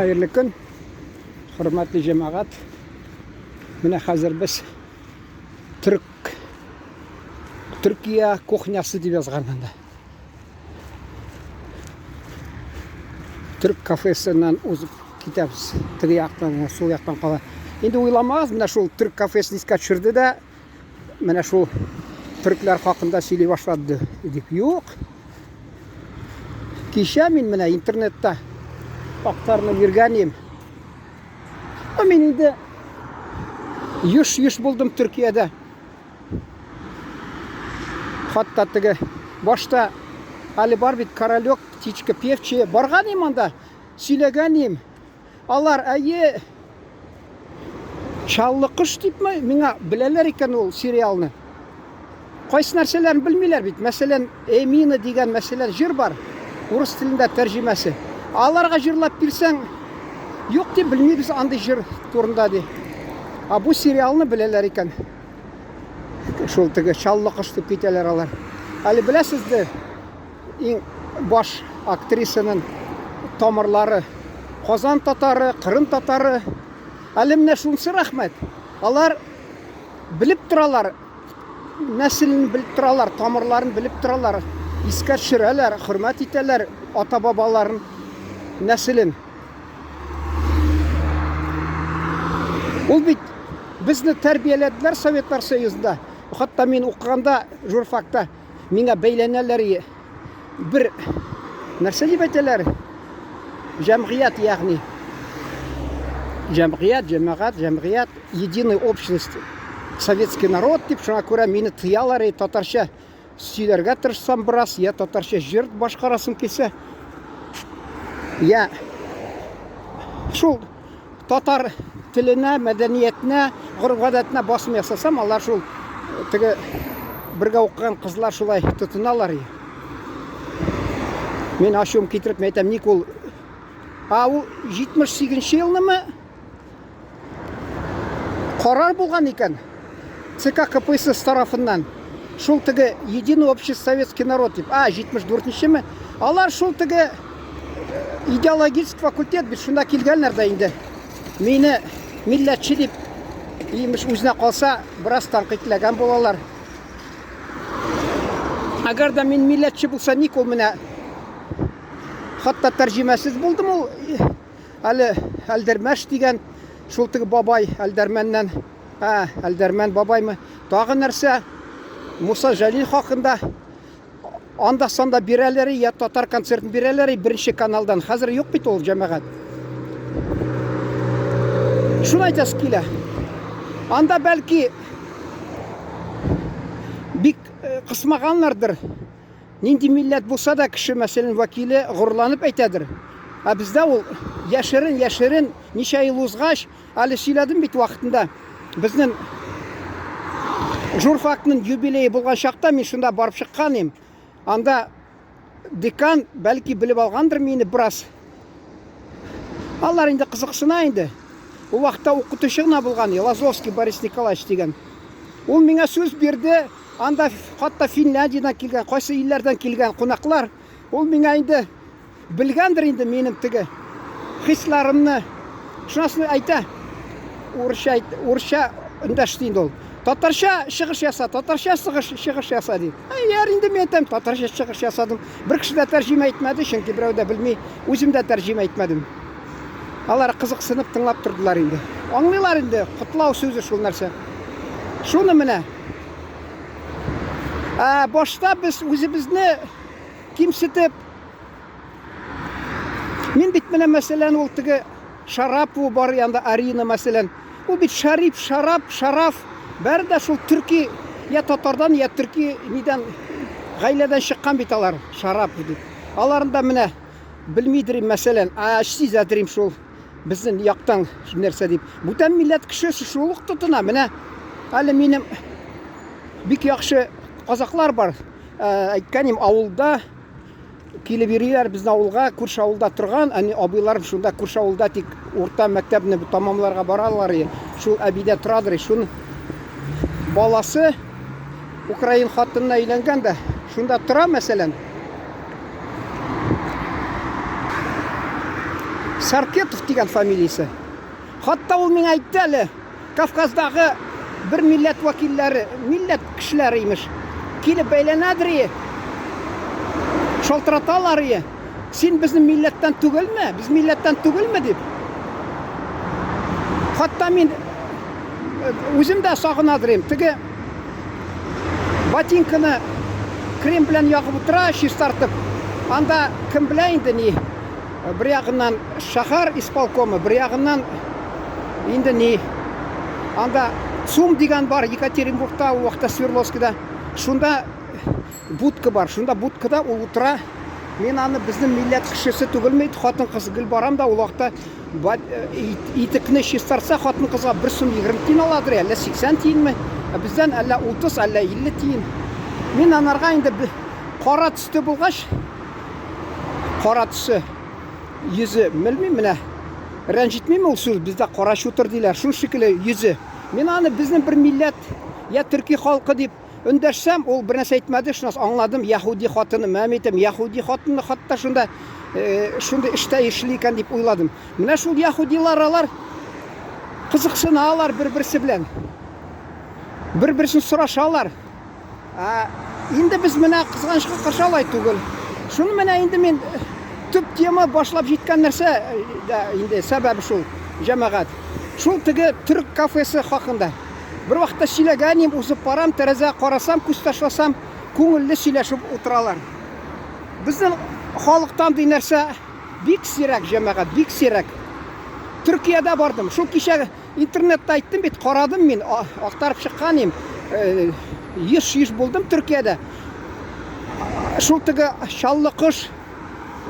Hayırlı gün, hürmetli cemaat. Mine hazır biz Türkiye kuhnyası deb yazganında. Türk kafesinden uzub ketamiz. Tigi yaqdan, sol yaqdan qala. Endi o'ylamag'iz, mana shu Türk kafesini esga tushirdi da, mana shu Türkler haqida söyley boshladi deb. Yo'q. Kecha men mana internetda aktarını yürgenim. Men endi yush buldum Türkiye'de. Hatta tigi boshda Ali Barbit Karalyok Птичка Певчая borganim anda söyleganim. Алар әйе Çallı Kış deyipmi? Миңа bileler ekan ol serialni. Qaysi narsalarini bilmeyler bit. Mesela Emine degan mesela jir var. Rus tilinde tercümesi. Alarga jırlap bilsen yok diye bilmeyiz anday jir turunda diye. Bu serialni bileler ekan. Şol tigi Çallı Kış deb keteler alar. Ali bilesizdir. En baş aktrisanın tomirlari Qozon tatarı, Qrim tatarı. Alimne şunsi rahmet. Alar bilip turalar. Neslini bilip turalar, tomirlarini bilip turalar. Iska tushiralar, hurmat etalar ota bobolarning neslin. Ul bit bizni tarbiyaladilar Sovetlar Soyuzida. Hatta men o'qiganda jurfakda menga baylanalari bir narsa deb aytadilar. Jamiyat ya'ni jamiyat, единая общность, советский народ deb shuna ko'ra meni tiyalari tatarcha сөйләргә тырышсам біраз, я татарча жыр башкарасым келсе. Я шул татар теленә, мәдәниятенә, гореф-гадәтенә басым ясасам, алар шул теге бергә укыган кызлар шулай тотыналар. Мен ачуым китереп әйтәм, ник ул ул 78 елнымы карар булган икән ЦК КПСС тарафыннан. Шул теге единый общество советский народ дип. 74-нчеме? Алар шул теге идеологический факультет бит шунда килгәннәр дә инде. Мине милләтче дип имеш үзенә калса, бераз танкыйтлаган булалар. Агар да мин милләтче булса, ник ул менә хатта тәрҗемәсез булдым ул. Әле Әлдермәш дигән шул теге бабай Әлдермәннән, Әлдермән бабаймы? Тагы нәрсә? Musa Jalil haqında anda sanda birələri ya Tatar konsertin birələri birinci kanaldan. Hazır yok bit ol cemaat. Şunu aytası kile. Anda belki bir kısmağanlardır. Nindi millet bulsa da kişi meselenin vakili gururlanıp aytadır. Bizde ol yaşırın neçə yıl uzgaç ali söyledim bit vaxtında. Bizden Jurfaktın юбилейі болған шақта мен шында барып шыққаным. Анда декан бәлки біліп алғандыр мені біраз. Алар енді қызықсына енді. Ол уақытта оқытушы ғана болған, Лазовский Борис Николаевич деген. Ол меңа сөз берді. Анда хатта Финляндиядан келген, қайсы елдерден келген қонақлар. Ол меңа енді білгендір енді менің тігі хисларымны. Шунасын айта. Орысша үндәштейді ол. Tatarcha шығыш яса, Tatarcha шығыш яса дейді. Енді мен айтам, Tatarcha шығыш ясадым. Bir кіші де тәржиме айтмады, çünkü біреу де білмей, өзім де тәржиме айтмадым. Алар қызықсынып тыңлап тұрдылар енді. Аңлайлар енді, құтлау сөзі шул нәрсе. Шуны міне. Башта біз өзімізді кемсітіп, мен бит міне мәселен ол тігі Шарапова бар янда Арина мәселен. Ол бит Шариф, Шараф. Бәрі де шул Түрки, я Татардан, я Түрки неден ғайләден шыққан бит алар, Шарап дейді. Аларында міне білмейдірім мәселен, сіз әдірім шул біздің яқтан нәрсе deyip. Бұтан милләт кішісі шулық тұтына, міне әлі менің бик яқшы қазақлар бар. Әйткәнім ауылда келіп ерелер біздің ауылға, көрші ауылда тұрған, абайларым шунда көрші ауылда тек орта мәктәбіні тамамларға баралар, шул әбейде тұрадыр, шуны баласы Украин хатынына үйленген де шунда тұра мәселен. Саркетов деген фамилиясы. Хатта ул миңа әйтте әле, Кавказдагы бер милләт вәкилләре, милләт кешеләре имеш. Килеп бәйләнәдер. Шалтыраталар. Син безнең милләттән түгелме? Без милләттән түгелме дип. Хатта мин үзем дә сагынадыр. Теге ботинканы крем белән ягып утыра, шиш тартып. Анда кем белә инде ни? Бер ягыннан шәһәр исполкомы, бер ягыннан инде ни? Анда ЦУМ дигән бар, Екатеринбургта, ул вакытта Свердловскида. Шунда будка бар. Шунда будкада ул утыра. Мен аны безнең милләт кешесе түгелме? Хатын-кыз гел барам да, ул вакытта итекне шиш тартса, хатын-кызга 1 сум 20 тиен аладыр, әллә 80 тиенме? Бездән әллә 30, әллә 50 тиен. Мен анарга инде кара төстө булгач, кара төсе йөзе, белмим, менә рәнҗитмиме ул сүз, бездә кара шутыр диләр, шул шикелле йөзе. Мен аны безнең бер милләт, я төрки халкы дип өндәшсәм, ул бер нәрсә әйтмәде, шуннан аңладым, яһуди хатыны, мәмәйтем, яһуди хатыны хатта шунда эштә эшли икән дип уйладым. Менә шул яһудилар алар кызыксыналар бер-берсе белән. Бер-берсен сорашалар. Инде без менә кызганычка каршы алай түгел. Шуны менә инде мен төп тема башлап җиткән нәрсә инде сәбәбе шул, җәмәгать. Шул теге түрк кафесы хакында. Бер вакытта сөйләгәнем, узып барам, тәрәзә карасам, күз ташласам, күңелле сөйләшеп утыралар. Безнең халыктан ди нәрсә бик сирәк, җәмәгать, бик сирәк. Төркиядә бардым. Шул кичә интернетта әйттем бит, карадым мин, актарып чыккан идем. Еш булдым Төркиядә. Шул теге шаллы кыш,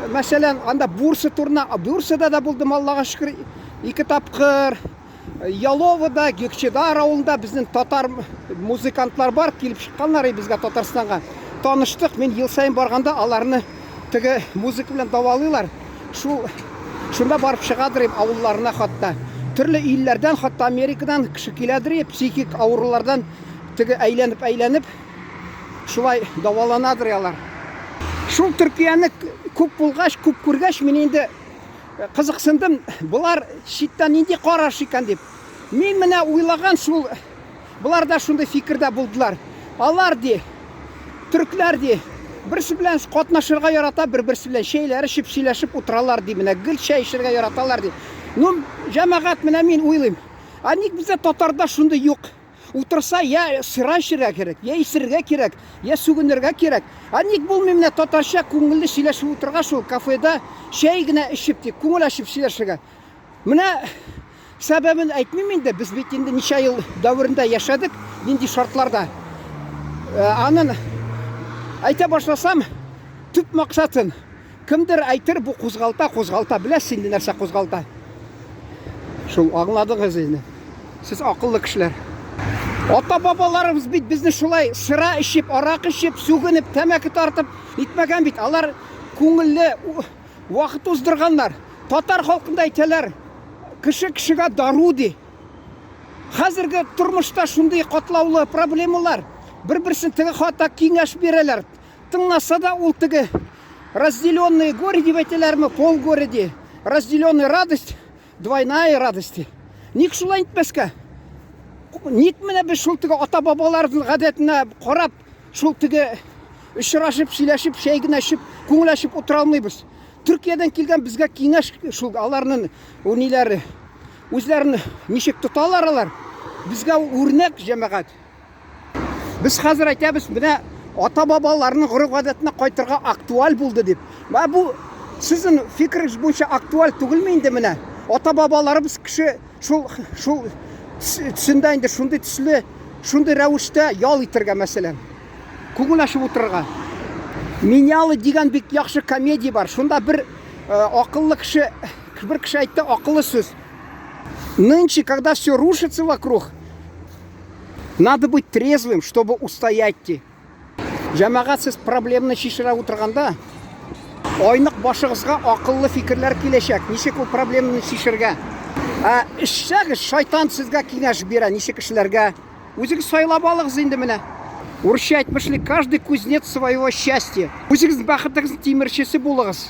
мәсәлән, анда бурса турына, бурсада да булдым, Аллага шөкер, 2 тапкыр. Яловада, Гекчедар авылында безнең татар музыкантлар бар, килеп чыкканнар безгә Татарстанга. Таныштык, мен ел сайын барганда аларны теге музыка белән давалыйлар. Шунда барып чыгадыр авылларына хатта. Төрле илләрдән, хатта Америкадан кеше киләдер, психик авырулардан теге әйләнеп шулай даваланадыр алар. Шул Төркияне күп булгач, күп күргәч, мен инде кызыксындым. Булар читтән нинди караш икән дип. Мин менә уйлаган шул, булар да шундый фикердә булдылар. Алар ди, төркләр ди, берсе белән катнашырга ярата, бер-берсе белән шәйләр эчеп, сөйләшеп утыралар ди, менә гел чәй эчәргә яраталар ди. Ну, җәмәгать менә мин уйлыйм. Ник бездә татарда шундый юк? Утырса, я сыра эчәргә кирәк, я исергә кирәк, я сүгенергә кирәк. Ник булмый менә татарча күңелле сөйләшеп утырга шул кафеда чәй генә эчеп ди, күңел ачып сөйләшергә. Менә сәбәбен әйтмим инде, без бит инде ничә ел дәврендә яшәдек, нинди шартларда. Анын әйтә башласам, төп максатын кемдер әйтер, бу кузгалта, беләсез инде нәрсә кузгалта. Шул аңладыгыз инде. Сез акыллы кешеләр. Ата-бабаларыбыз бит безне шулай сыра эчеп, арак эчеп, сүгенеп, тәмәке тартып итмәгән бит. Алар күңелле вакыт уздырганнар. Татар халкында әйтәләр, кеше-кешегә дару ди. Хәзерге тормышта шундый катлаулы проблемалар. Бер-берсен теге хата киңәш бирәләр. Тыңласа да ул теге разделенные горе дип әйтәләрме, полгоре ди. Разделенная радость, двойная радость. Ник шулай итмәскә? Ник менә без шул теге ата-бабаларның гадәтенә карап, шул теге очрашып, сөйләшеп, чәй генә эчеп, күңел ачып утыра алмыйбыз. Төркиядән килгән безгә киңәш шул аларның ниләре, үзләрен ничек тоталар алар? Безгә үрнәк җәмәгать. Без хәзер әйтәбез, менә ата-бабаларның гореф-гадәтенә кайтырга актуаль булды дип. Бу сезнең фикерегез буенча актуаль түгелме инде менә? Ата-бабаларыбыз кеше шул төсендә инде шундый төсле, шундый рәвештә ял итәргә мәсәлән. Күңел ачып утырырга. Менялы дигән бик яхшы комедия бар. Шунда бер акыллы кеше, бер кеше әйтте акыллы сүз. Нынче, когда все рушится вокруг, надо быть трезвым, чтобы устоять. Җәмәгать, сез проблеманы чишерә утырганда, айнык башыгызга акыллы фикерләр киләчәк. Ничек ул проблеманы чишергә? Эшчәгез, шайтан сезгә киңәш бирә, ничек эшләргә. Үзегез сайлап алыгыз инде менә. Урысча әйтмешли, каждый кузнец своего счастья. Үзегез бәхетегез тимерчесе булыгыз.